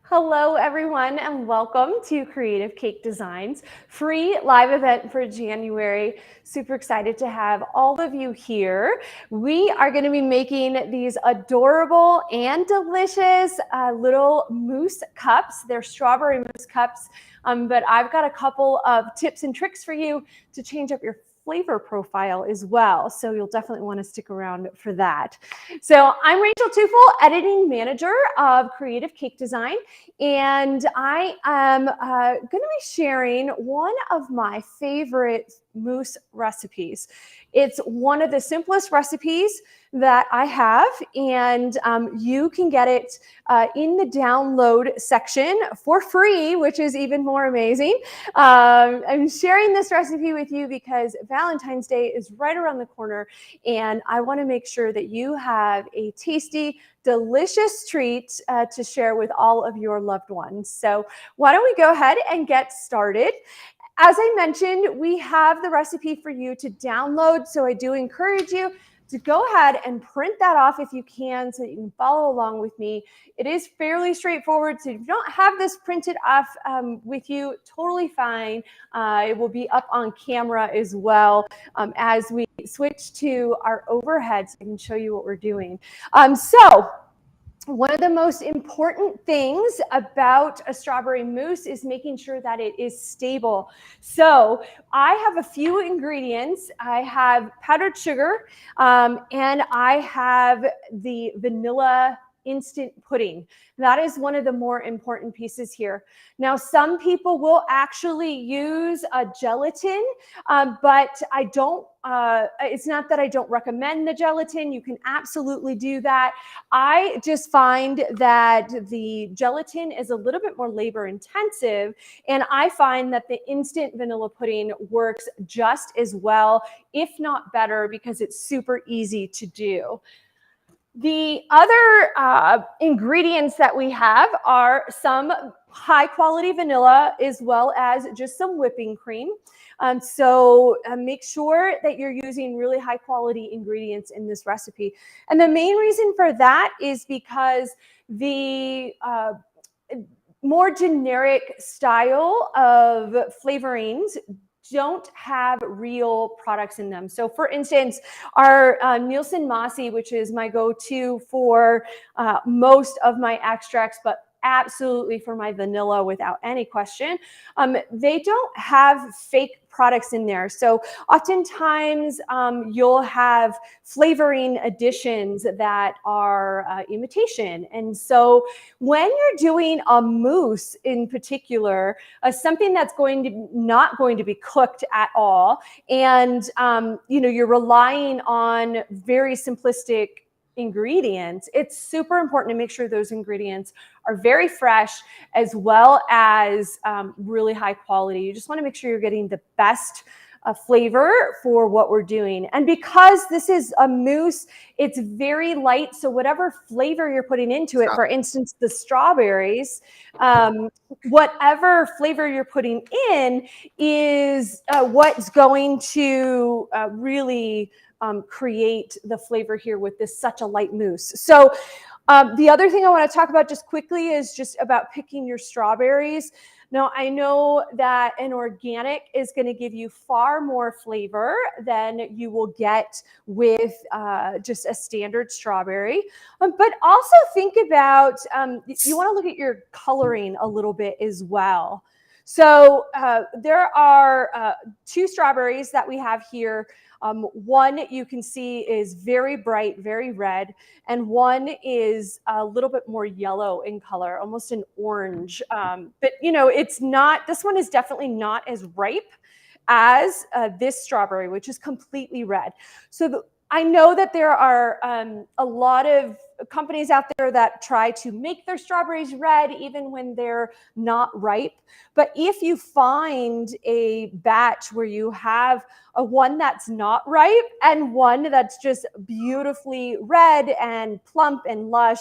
Hello, everyone, and welcome to Creative Cake Designs, free live event for January. Super excited to have all of you here. We are going to be making these adorable and delicious little mousse cups. They're strawberry mousse cups, but I've got a couple of tips and tricks for you to change up your flavor profile as well. So you'll definitely want to stick around for that. So I'm Rachael Teufel, editing manager of Creative Cake Design, and I am going to be sharing one of my favorite mousse recipes. It's one of the simplest recipes that I have, and you can get it in the download section for free, which is even more amazing. I'm sharing this recipe with you because Valentine's Day is right around the corner, and I want to make sure that you have a tasty, delicious treat to share with all of your loved ones. So why don't we go ahead and get started? As I mentioned, we have the recipe for you to download, so I do encourage you to go ahead and print that off if you can so that you can follow along with me. It is fairly straightforward, so if you don't have this printed off with you, totally fine. It will be up on camera as well as we switch to our overhead so I can show you what we're doing. One of the most important things about a strawberry mousse is making sure that it is stable. So I have a few ingredients. I have powdered sugar, and I have the vanilla instant pudding. That is one of the more important pieces here. Now, some people will actually use a gelatin, but I don't. It's not that I don't recommend the gelatin. You can absolutely do that. I just find that the gelatin is a little bit more labor intensive, and I find that the instant vanilla pudding works just as well, if not better, because it's super easy to do. The other ingredients that we have are some high quality vanilla as well as just some whipping cream. So make sure that you're using really high quality ingredients in this recipe. And the main reason for that is because the more generic style of flavorings don't have real products in them. So for instance, our Mousse, which is my go-to for most of my extracts, but absolutely for my vanilla without any question, they don't have fake products in there. So oftentimes you'll have flavoring additions that are imitation. And so when you're doing a mousse in particular, something that's not going to be cooked at all, and you're relying on very simplistic ingredients, it's super important to make sure those ingredients are very fresh as well as really high quality. You just want to make sure you're getting the best flavor for what we're doing. And because this is a mousse, it's very light. So whatever flavor you're putting into it, for instance, the strawberries, whatever flavor you're putting in is what's going to really create the flavor here with this such a light mousse. So the other thing I want to talk about just quickly is just about picking your strawberries. Now, I know that an organic is going to give you far more flavor than you will get with just a standard strawberry. But also think about, you want to look at your coloring a little bit as well. So there are 2 strawberries that we have here. One you can see is very bright, very red, and one is a little bit more yellow in color, almost an orange. But it's not, this one is definitely not as ripe as this strawberry, which is completely red. So I know that there are a lot of companies out there that try to make their strawberries red even when they're not ripe. But if you find a batch where you have one that's not ripe and one that's just beautifully red and plump and lush,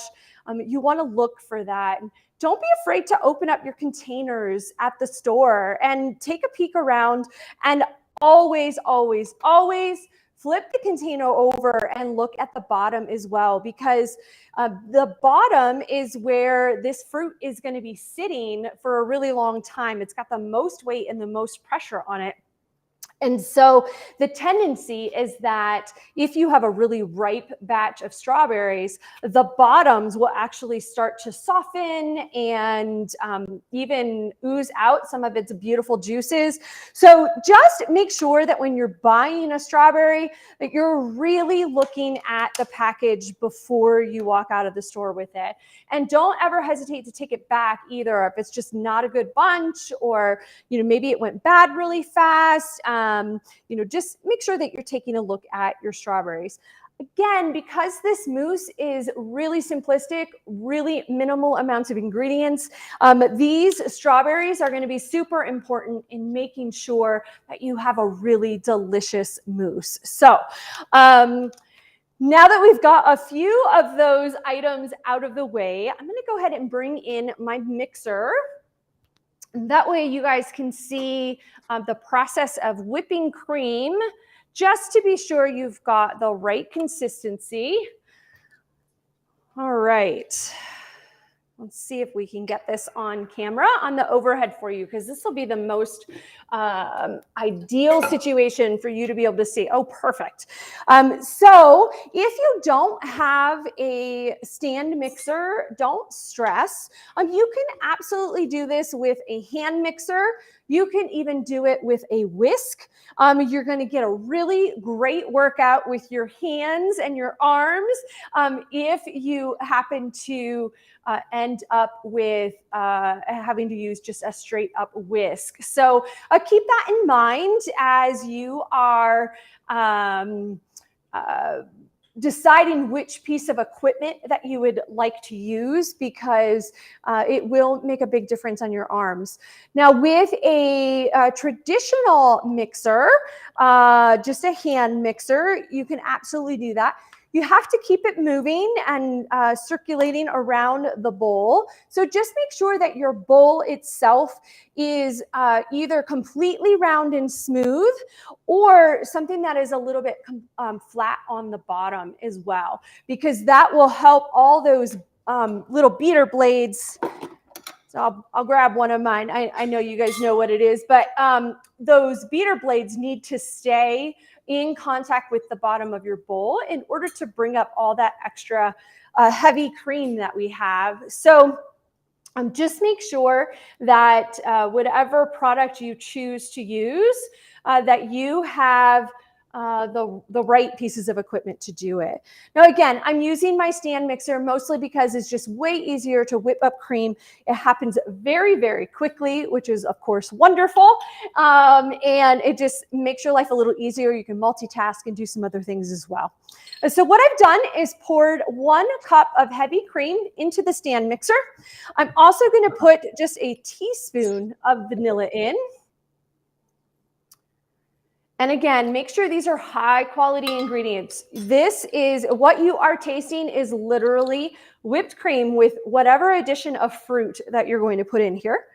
you want to look for that. Don't be afraid to open up your containers at the store and take a peek around, and always, always, always flip the container over and look at the bottom as well, because the bottom is where this fruit is going to be sitting for a really long time. It's got the most weight and the most pressure on it. And so the tendency is that if you have a really ripe batch of strawberries, the bottoms will actually start to soften and even ooze out some of its beautiful juices. So just make sure that when you're buying a strawberry, that you're really looking at the package before you walk out of the store with it. And don't ever hesitate to take it back either if it's just not a good bunch, or maybe it went bad really fast. Just make sure that you're taking a look at your strawberries. Again, because this mousse is really simplistic, really minimal amounts of ingredients, these strawberries are going to be super important in making sure that you have a really delicious mousse. So, now that we've got a few of those items out of the way, I'm going to go ahead and bring in my mixer. That way you guys can see the process of whipping cream, just to be sure you've got the right consistency. All right. Let's see if we can get this on camera on the overhead for you, because this will be the most ideal situation for you to be able to see. Oh, perfect. So if you don't have a stand mixer, don't stress. You can absolutely do this with a hand mixer. You can even do it with a whisk. You're going to get a really great workout with your hands and your arms if you happen to end up with having to use just a straight up whisk. So keep that in mind as you are deciding which piece of equipment that you would like to use, because it will make a big difference on your arms. Now, with a traditional mixer, just a hand mixer, you can absolutely do that. You have to keep it moving and circulating around the bowl. So just make sure that your bowl itself is either completely round and smooth, or something that is a little bit flat on the bottom as well, because that will help all those little beater blades. So I'll grab one of mine. I know you guys know what it is, but those beater blades need to stay in contact with the bottom of your bowl in order to bring up all that extra heavy cream that we have. So just make sure that whatever product you choose to use, that you have the right pieces of equipment to do it. Now, again, I'm using my stand mixer mostly because it's just way easier to whip up cream. It happens very, very quickly, which is, of course, wonderful. And it just makes your life a little easier. You can multitask and do some other things as well. So what I've done is poured 1 cup of heavy cream into the stand mixer. I'm also going to put just a teaspoon of vanilla in. And again, make sure these are high quality ingredients. This is what you are tasting is literally whipped cream with whatever addition of fruit that you're going to put in here.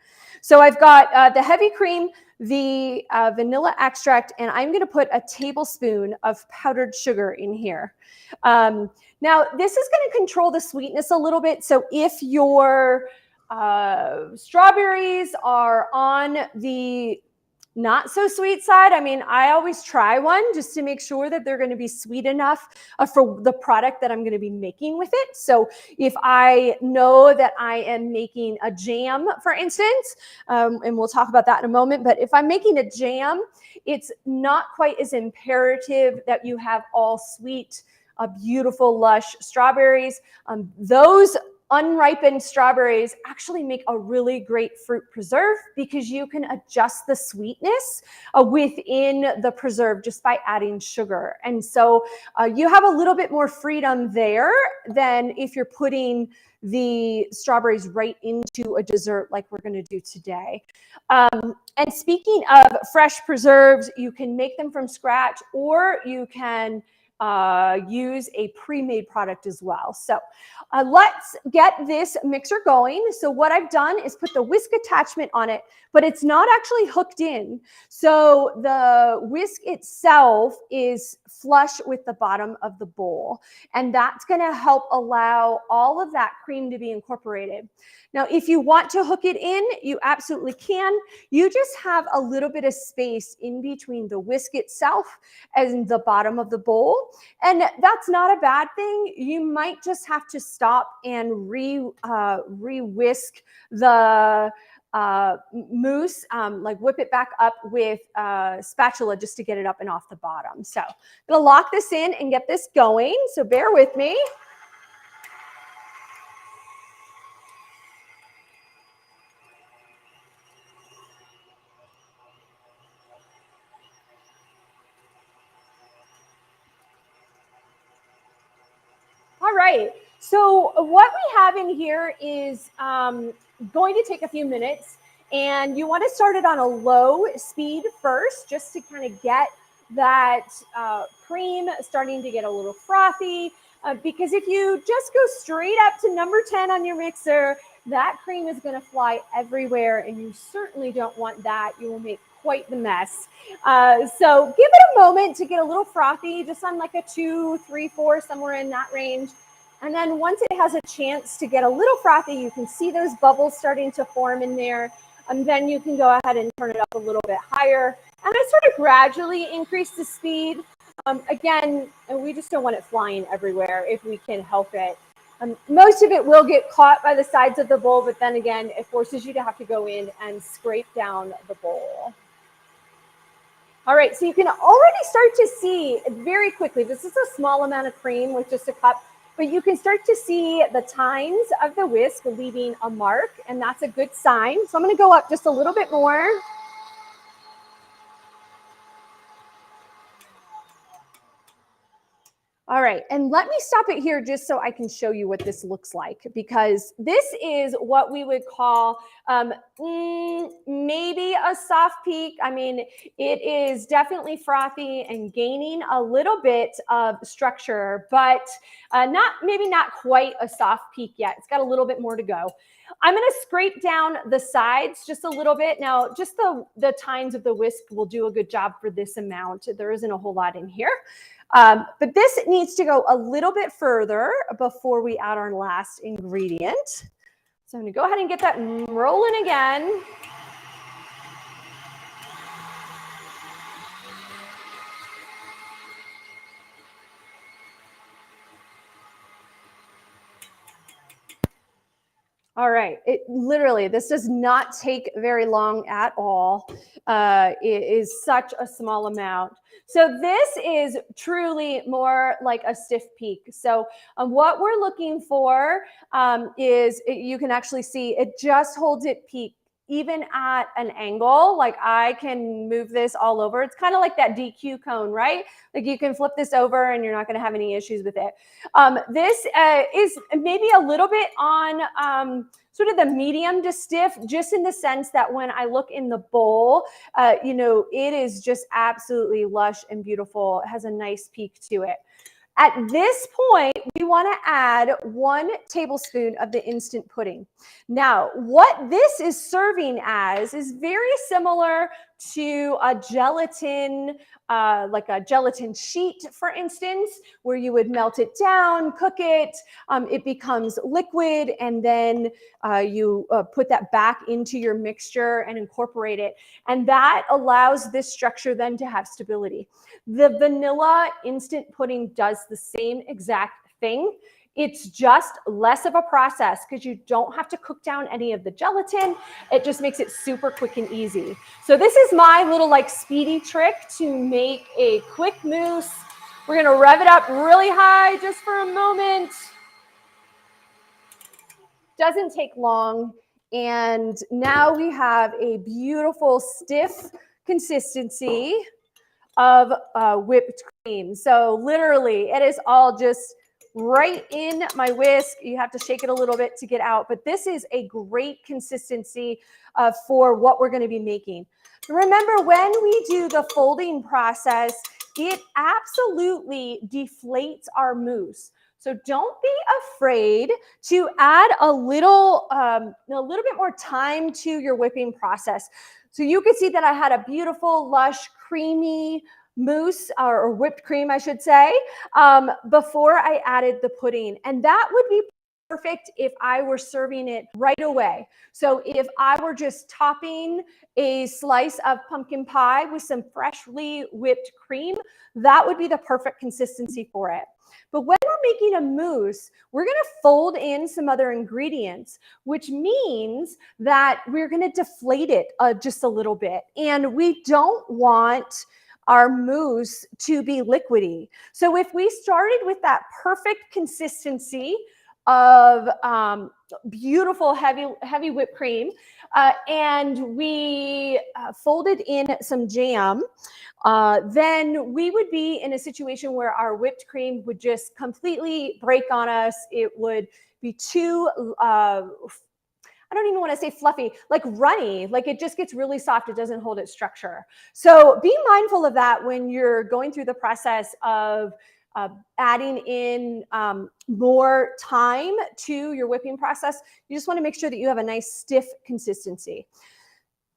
So I've got the heavy cream, the vanilla extract, and I'm going to put a tablespoon of powdered sugar in here. Now, this is going to control the sweetness a little bit. So if your strawberries are on the not so sweet side, I mean, I always try one just to make sure that they're going to be sweet enough for the product that I'm going to be making with it. So if I know that I am making a jam, for instance, and we'll talk about that in a moment, but if I'm making a jam, it's not quite as imperative that you have all sweet, beautiful, lush strawberries. Those unripened strawberries actually make a really great fruit preserve, because you can adjust the sweetness within the preserve just by adding sugar. And so you have a little bit more freedom there than if you're putting the strawberries right into a dessert like we're going to do today. And speaking of fresh preserves, you can make them from scratch, or you can use a pre-made product as well. So let's get this mixer going. So what I've done is put the whisk attachment on it, but it's not actually hooked in. So the whisk itself is flush with the bottom of the bowl. And that's going to help allow all of that cream to be incorporated. Now, if you want to hook it in, you absolutely can. You just have a little bit of space in between the whisk itself and the bottom of the bowl. And that's not a bad thing. You might just have to stop and re-whisk the mousse, like whip it back up with a spatula just to get it up and off the bottom. So I'm gonna lock this in and get this going. So bear with me. All right, so what we have in here is going to take a few minutes, and you want to start it on a low speed first, just to kind of get that cream starting to get a little frothy, because if you just go straight up to number 10 on your mixer, that cream is going to fly everywhere, and you certainly don't want that. You will make quite the mess. So give it a moment to get a little frothy, just on like a 2, 3, 4, somewhere in that range. And then once it has a chance to get a little frothy, you can see those bubbles starting to form in there. And then you can go ahead and turn it up a little bit higher. And I sort of gradually increase the speed. Again, we just don't want it flying everywhere if we can help it. Most of it will get caught by the sides of the bowl, but then again, it forces you to have to go in and scrape down the bowl. All right, so you can already start to see very quickly, this is a small amount of cream with just a cup, but you can start to see the tines of the whisk leaving a mark, and that's a good sign. So I'm going to go up just a little bit more. All right, and let me stop it here just so I can show you what this looks like, because this is what we would call maybe a soft peak. I mean, it is definitely frothy and gaining a little bit of structure, but maybe not quite a soft peak yet. It's got a little bit more to go. I'm going to scrape down the sides just a little bit. Now, just the tines of the whisk will do a good job for this amount. There isn't a whole lot in here. But this needs to go a little bit further before we add our last ingredient. So I'm going to go ahead and get that rolling again. All right, this does not take very long at all. It is such a small amount. So this is truly more like a stiff peak. So what we're looking for is, you can actually see it just holds it peak. Even at an angle, like I can move this all over. It's kind of like that DQ cone, right? Like you can flip this over and you're not going to have any issues with it. This is maybe a little bit on sort of the medium to stiff, just in the sense that when I look in the bowl, it is just absolutely lush and beautiful. It has a nice peak to it. At this point, we want to add 1 tablespoon of the instant pudding. Now, what this is serving as is very similar to a gelatin, like a gelatin sheet, for instance, where you would melt it down, cook it, it becomes liquid, and then you put that back into your mixture and incorporate it. And that allows this structure then to have stability. The vanilla instant pudding does the same exact thing. It's just less of a process because you don't have to cook down any of the gelatin. It just makes it super quick and easy. So this is my little like speedy trick to make a quick mousse. We're gonna rev it up really high just for a moment. Doesn't take long. And now we have a beautiful stiff consistency of whipped cream. So literally it is all just right in my whisk. You have to shake it a little bit to get out, but this is a great consistency for what we're going to be making. Remember, when we do the folding process, it absolutely deflates our mousse. So don't be afraid to add a little bit more time to your whipping process. So you can see that I had a beautiful, lush, creamy mousse, or whipped cream, I should say, before I added the pudding. And that would be perfect if I were serving it right away. So if I were just topping a slice of pumpkin pie with some freshly whipped cream, that would be the perfect consistency for it. But when we're making a mousse, we're going to fold in some other ingredients, which means that we're going to deflate it just a little bit. And we don't want our mousse to be liquidy. So if we started with that perfect consistency of beautiful heavy whipped cream, and we folded in some jam, then we would be in a situation where our whipped cream would just completely break on us. It would be too I don't even want to say fluffy, like runny, like it just gets really soft. It doesn't hold its structure. So be mindful of that when you're going through the process of adding in more time to your whipping process. You just want to make sure that you have a nice stiff consistency.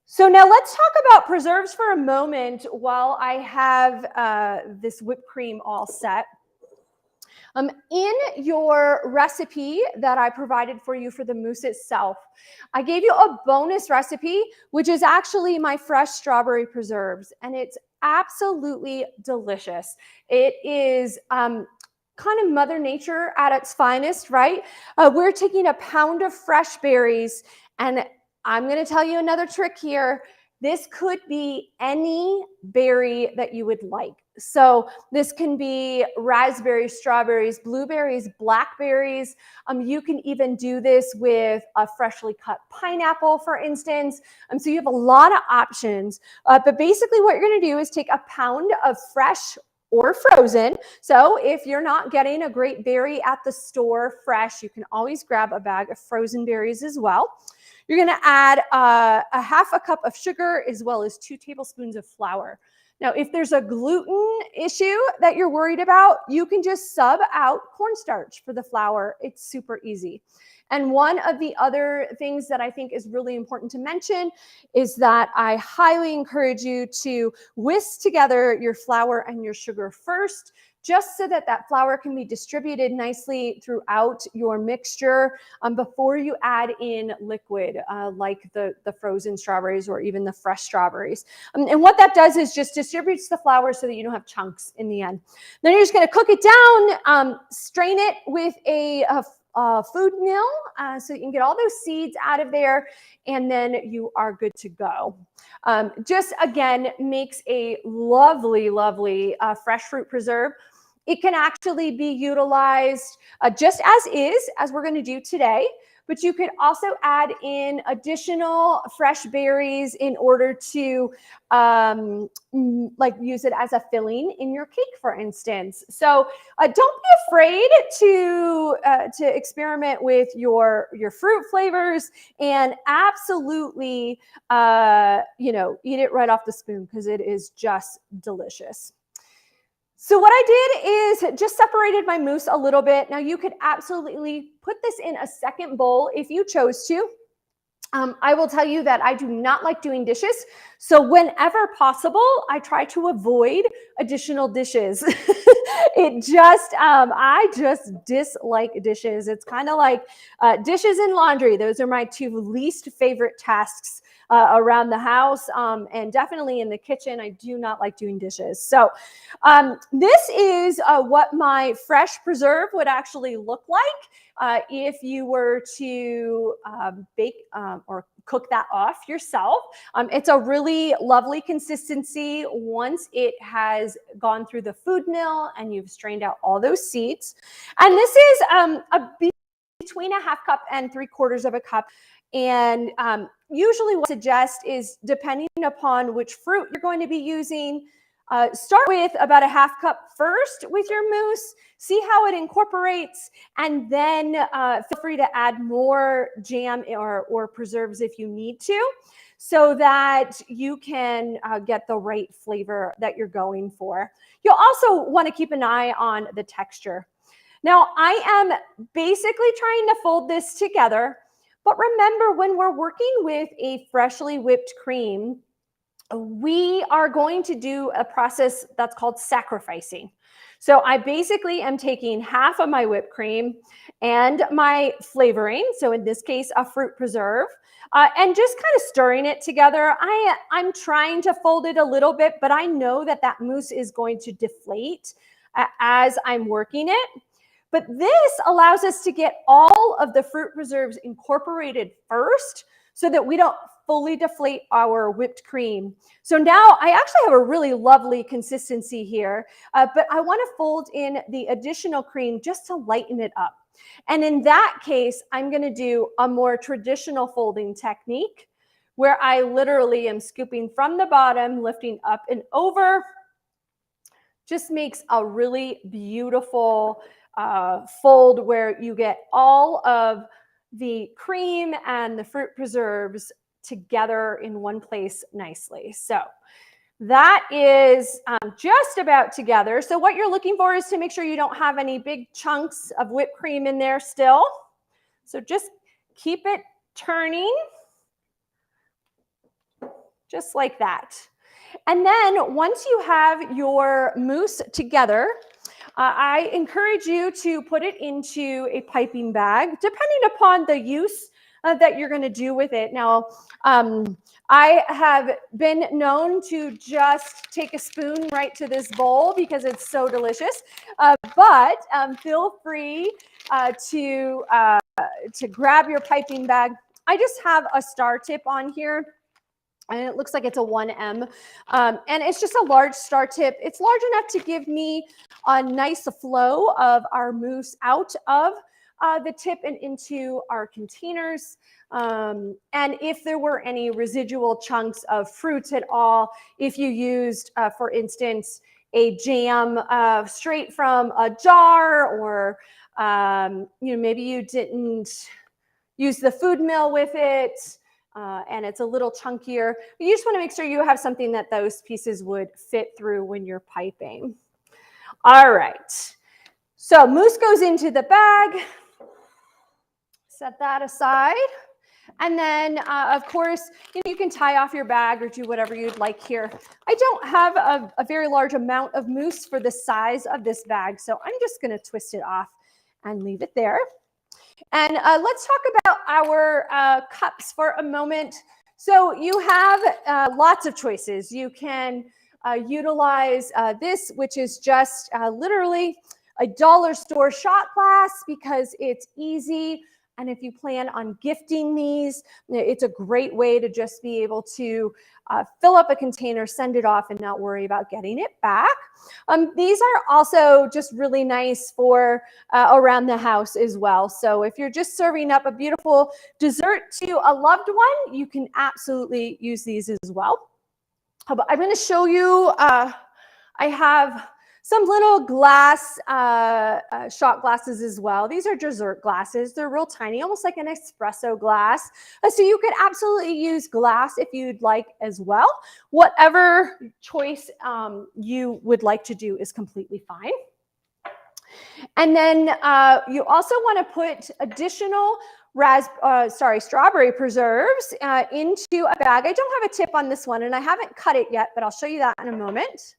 So now let's talk about preserves for a moment while I have this whipped cream all set. In your recipe that I provided for you for the mousse itself, I gave you a bonus recipe, which is actually my fresh strawberry preserves, and it's absolutely delicious. It is kind of Mother Nature at its finest, right? We're taking a pound of fresh berries, and I'm going to tell you another trick here. This could be any berry that you would like. So this can be raspberries, strawberries, blueberries, blackberries. You can even do this with a freshly cut pineapple, for instance. So you have a lot of options. But basically what you're going to do is take a pound of fresh or frozen. So if you're not getting a great berry at the store fresh, you can always grab a bag of frozen berries as well. You're going to add a half a cup of sugar as well as 2 tablespoons of flour. Now, if there's a gluten issue that you're worried about, you can just sub out cornstarch for the flour. It's super easy. And one of the other things that I think is really important to mention is that I highly encourage you to whisk together your flour and your sugar first, just so that that flour can be distributed nicely throughout your mixture before you add in liquid like the frozen strawberries or even the fresh strawberries. And what that does is just distributes the flour so that you don't have chunks in the end. Then you're just going to cook it down, strain it with a food mill so you can get all those seeds out of there, and then you are good to go. Just again, makes a lovely, lovely fresh fruit preserve. It can actually be utilized just as is, as we're going to do today, but you could also add in additional fresh berries in order to like use it as a filling in your cake, for instance. So don't be afraid to experiment with your fruit flavors, and absolutely eat it right off the spoon because it is just delicious. So what I did is just separated my mousse a little bit. Now you could absolutely put this in a second bowl if you chose to. I will tell you that I do not like doing dishes. So whenever possible, I try to avoid additional dishes. I just dislike dishes. It's kind of like dishes and laundry. Those are my 2 least favorite tasks around the house, and definitely in the kitchen. I do not like doing dishes. So this is what my fresh preserve would actually look like if you were to bake or cook that off yourself. It's a really lovely consistency once it has gone through the food mill and you've strained out all those seeds. And this is between a half cup and 3/4 of a cup. And usually what I suggest is, depending upon which fruit you're going to be using, start with about a half cup first with your mousse, see how it incorporates, and then feel free to add more jam or preserves if you need to. so that you can get the right flavor that you're going for. You'll also want to keep an eye on the texture. Now, I am basically trying to fold this together, but remember, when we're working with a freshly whipped cream, we are going to do a process that's called sacrificing. So I basically am taking half of my whipped cream and my flavoring, so in this case, a fruit preserve, and just kind of stirring it together. I'm trying to fold it a little bit, but I know that that mousse is going to deflate as I'm working it. But this allows us to get all of the fruit preserves incorporated first so that we don't fully deflate our whipped cream. So now I actually have a really lovely consistency here, but I want to fold in the additional cream just to lighten it up. And in that case, I'm going to do a more traditional folding technique where I literally am scooping from the bottom, lifting up and over. Just makes a really beautiful fold where you get all of the cream and the fruit preserves together in one place nicely. So that is just about together. So what you're looking for is to make sure you don't have any big chunks of whipped cream in there still. So just keep it turning just like that. And then once you have your mousse together, I encourage you to put it into a piping bag, depending upon the use that you're going to do with it. Now, I have been known to just take a spoon right to this bowl because it's so delicious, but feel free to grab your piping bag. I just have a star tip on here, and it looks like it's a 1M, and it's just a large star tip. It's large enough to give me a nice flow of our mousse out of the tip and into our containers. And if there were any residual chunks of fruits at all, if you used, for instance, a jam straight from a jar, or maybe you didn't use the food mill with it, and it's a little chunkier, but you just want to make sure you have something that those pieces would fit through when you're piping. All right, so mousse goes into the bag. Set that aside. And then, of course, you can tie off your bag or do whatever you'd like here. I don't have a very large amount of mousse for the size of this bag, so I'm just going to twist it off and leave it there. And let's talk about our cups for a moment. So you have lots of choices. You can utilize this, which is just literally a dollar store shot glass because it's easy. And if you plan on gifting these, it's a great way to just be able to fill up a container, send it off, and not worry about getting it back. These are also just really nice for around the house as well. So if you're just serving up a beautiful dessert to a loved one, you can absolutely use these as well. But I'm going to show you, I have some little glass shot glasses as well. These are dessert glasses. They're real tiny, almost like an espresso glass. So you could absolutely use glass if you'd like as well. Whatever choice you would like to do is completely fine. And then you also want to put additional strawberry preserves into a bag. I don't have a tip on this one, and I haven't cut it yet, but I'll show you that in a moment.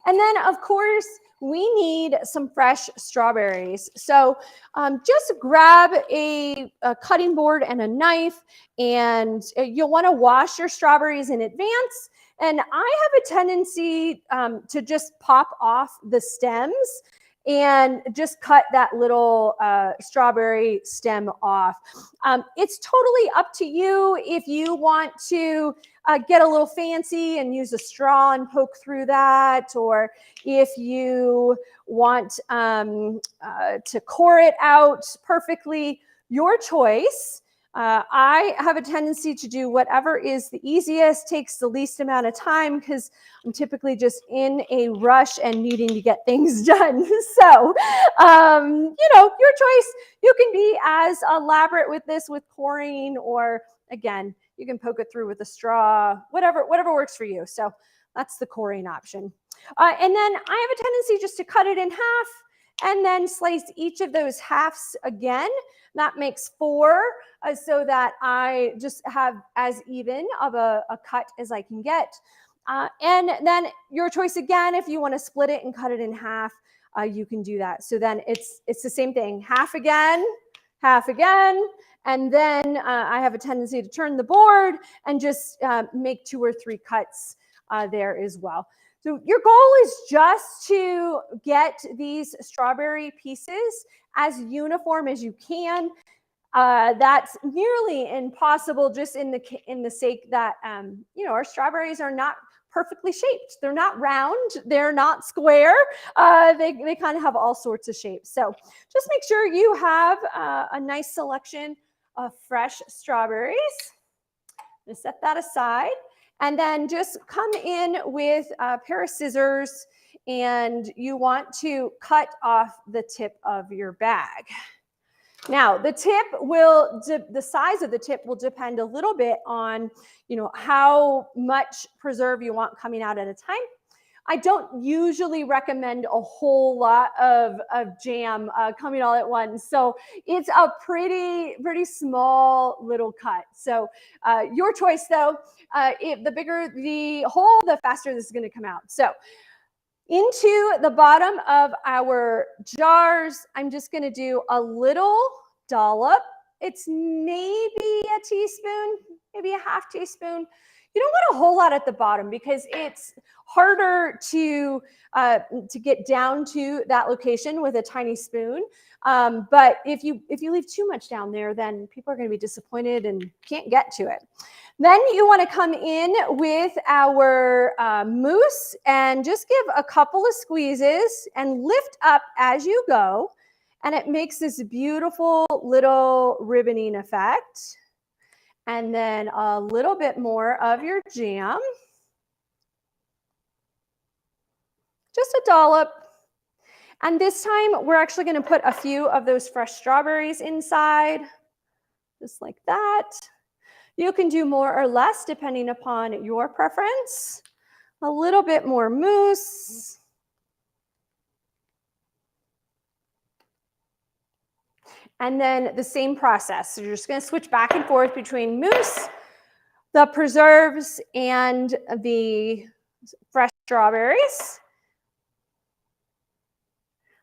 And then, of course, we need some fresh strawberries. So just grab a cutting board and a knife, and you'll want to wash your strawberries in advance. And I have a tendency to just pop off the stems and just cut that little strawberry stem off. It's totally up to you if you want to get a little fancy and use a straw and poke through that, or if you want to core it out perfectly, your choice. I have a tendency to do whatever is the easiest, takes the least amount of time, because I'm typically just in a rush and needing to get things done. So, your choice. You can be as elaborate with this with pouring, or again, you can poke it through with a straw, whatever works for you. So that's the coring option. And then I have a tendency just to cut it in half and then slice each of those halves again. That makes 4, so that I just have as even of a cut as I can get. And then your choice again, if you want to split it and cut it in half, you can do that. So then it's the same thing, half again, and then I have a tendency to turn the board and just make 2 or 3 cuts there as well. So your goal is just to get these strawberry pieces as uniform as you can. That's nearly impossible, just in the sake that our strawberries are not perfectly shaped. They're not round. They're not square. They kind of have all sorts of shapes. So just make sure you have a nice selection of fresh strawberries. I'm going to set that aside. And then just come in with a pair of scissors, and you want to cut off the tip of your bag. Now, the size of the tip will depend a little bit on, how much preserve you want coming out at a time. I don't usually recommend a whole lot of jam coming all at once. So it's a pretty small little cut. So your choice though, the bigger the hole, the faster this is going to come out. So into the bottom of our jars, I'm just going to do a little dollop. It's maybe a teaspoon, maybe a half teaspoon. You don't want a whole lot at the bottom because it's harder to get down to that location with a tiny spoon. But if you leave too much down there, then people are going to be disappointed and can't get to it. Then you want to come in with our mousse and just give a couple of squeezes and lift up as you go. And it makes this beautiful little ribboning effect. And then a little bit more of your jam. Just a dollop. And this time we're actually going to put a few of those fresh strawberries inside, just like that. You can do more or less depending upon your preference. A little bit more mousse. And then the same process. So you're just going to switch back and forth between mousse, the preserves, and the fresh strawberries.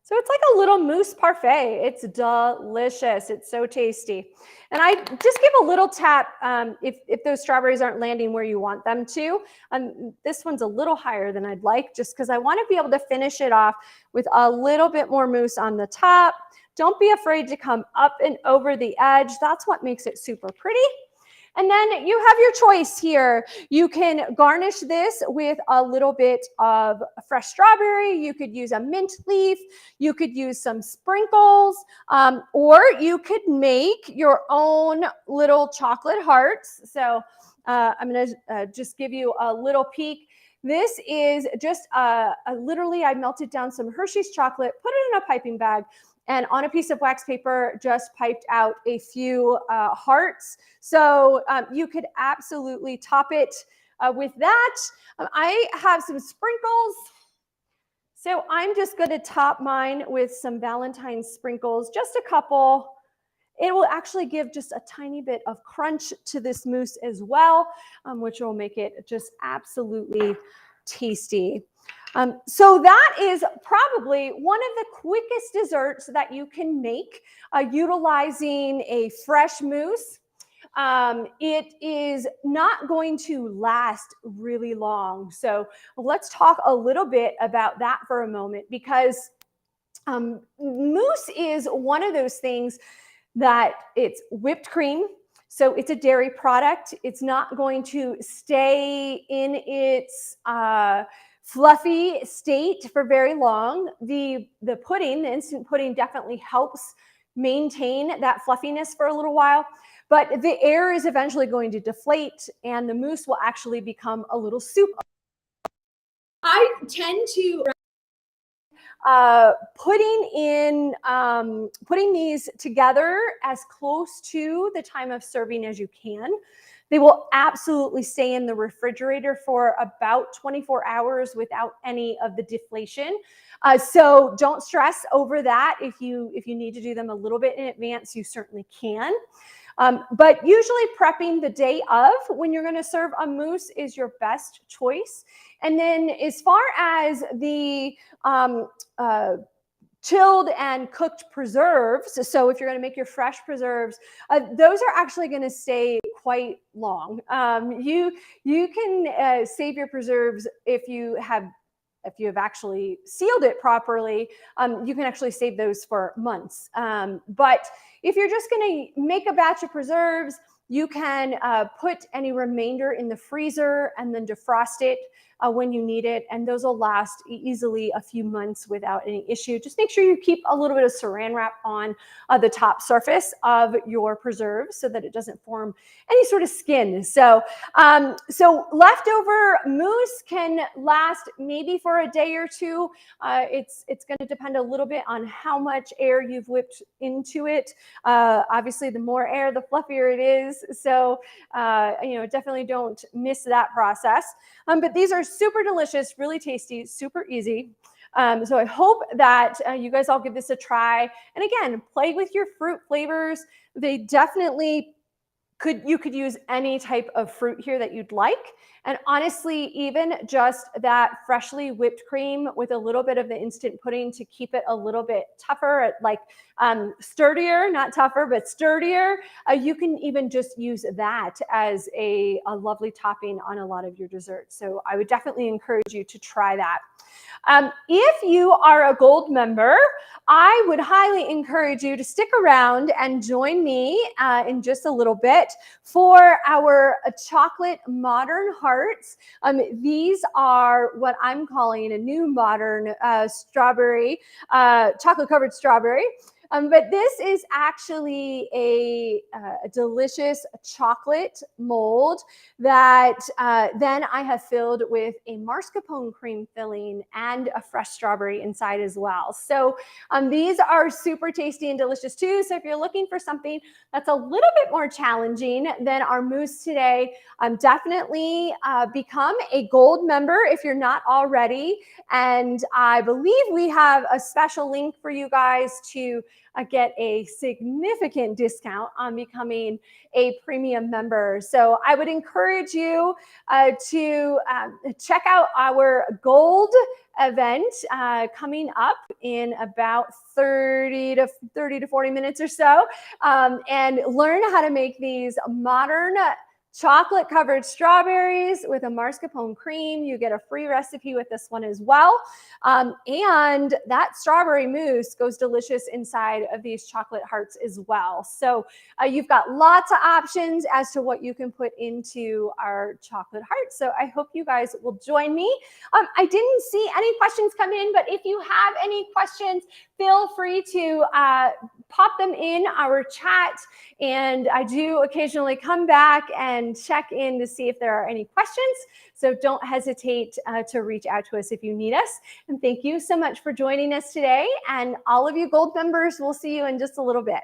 So it's like a little mousse parfait. It's delicious. It's so tasty. And I just give a little tap if those strawberries aren't landing where you want them to. This one's a little higher than I'd like, just because I want to be able to finish it off with a little bit more mousse on the top. Don't be afraid to come up and over the edge. That's what makes it super pretty. And then you have your choice here. You can garnish this with a little bit of fresh strawberry. You could use a mint leaf. You could use some sprinkles, or you could make your own little chocolate hearts. So I'm going to just give you a little peek. This is just literally, I melted down some Hershey's chocolate, put it in a piping bag, and on a piece of wax paper, just piped out a few hearts. So you could absolutely top it with that. I have some sprinkles. So I'm just going to top mine with some Valentine's sprinkles, just a couple. It will actually give just a tiny bit of crunch to this mousse as well, which will make it just absolutely tasty. So that is probably one of the quickest desserts that you can make utilizing a fresh mousse. It is not going to last really long. So let's talk a little bit about that for a moment, because mousse is one of those things that it's whipped cream. So it's a dairy product. It's not going to stay in its fluffy state for very long. The pudding, the instant pudding, definitely helps maintain that fluffiness for a little while. but the air is eventually going to deflate and the mousse will actually become a little soup. I tend to putting these together as close to the time of serving as you can. They will absolutely stay in the refrigerator for about 24 hours without any of the deflation. So don't stress over that. If you need to do them a little bit in advance, you certainly can. But usually prepping the day of when you're going to serve a mousse is your best choice. And then as far as the chilled and cooked preserves, so if you're going to make your fresh preserves, those are actually going to stay quite long. You can save your preserves if you have actually sealed it properly. You can actually save those for months. But if you're just going to make a batch of preserves, you can put any remainder in the freezer and then defrost it when you need it. And those will last easily a few months without any issue. Just make sure you keep a little bit of saran wrap on the top surface of your preserves so that it doesn't form any sort of skin. So, so leftover mousse can last maybe for a day or two. It's going to depend a little bit on how much air you've whipped into it. Obviously, the more air, the fluffier it is. So, definitely don't miss that process. But these are super delicious, really tasty, super easy. So I hope that you guys all give this a try. And again, play with your fruit flavors. They definitely you could use any type of fruit here that you'd like. And honestly, even just that freshly whipped cream with a little bit of the instant pudding to keep it a little bit tougher, like sturdier, not tougher, but sturdier. You can even just use that as a lovely topping on a lot of your desserts. So I would definitely encourage you to try that. If you are a gold member, I would highly encourage you to stick around and join me in just a little bit for our chocolate modern hearts. These are what I'm calling a new modern strawberry, chocolate covered strawberry. But this is actually a delicious chocolate mold that then I have filled with a mascarpone cream filling and a fresh strawberry inside as well. So these are super tasty and delicious too. So if you're looking for something that's a little bit more challenging than our mousse today, definitely become a gold member if you're not already. And I believe we have a special link for you guys to get a significant discount on becoming a premium member. So I would encourage you to check out our gold event coming up in about 30 to 40 minutes or so, and learn how to make these modern chocolate covered strawberries with a mascarpone cream. You get a free recipe with this one as well. And that strawberry mousse goes delicious inside of these chocolate hearts as well. So you've got lots of options as to what you can put into our chocolate hearts. So I hope you guys will join me. I didn't see any questions come in, but if you have any questions, feel free to pop them in our chat. And I do occasionally come back and check in to see if there are any questions. So don't hesitate to reach out to us if you need us. And thank you so much for joining us today. And all of you gold members, we'll see you in just a little bit.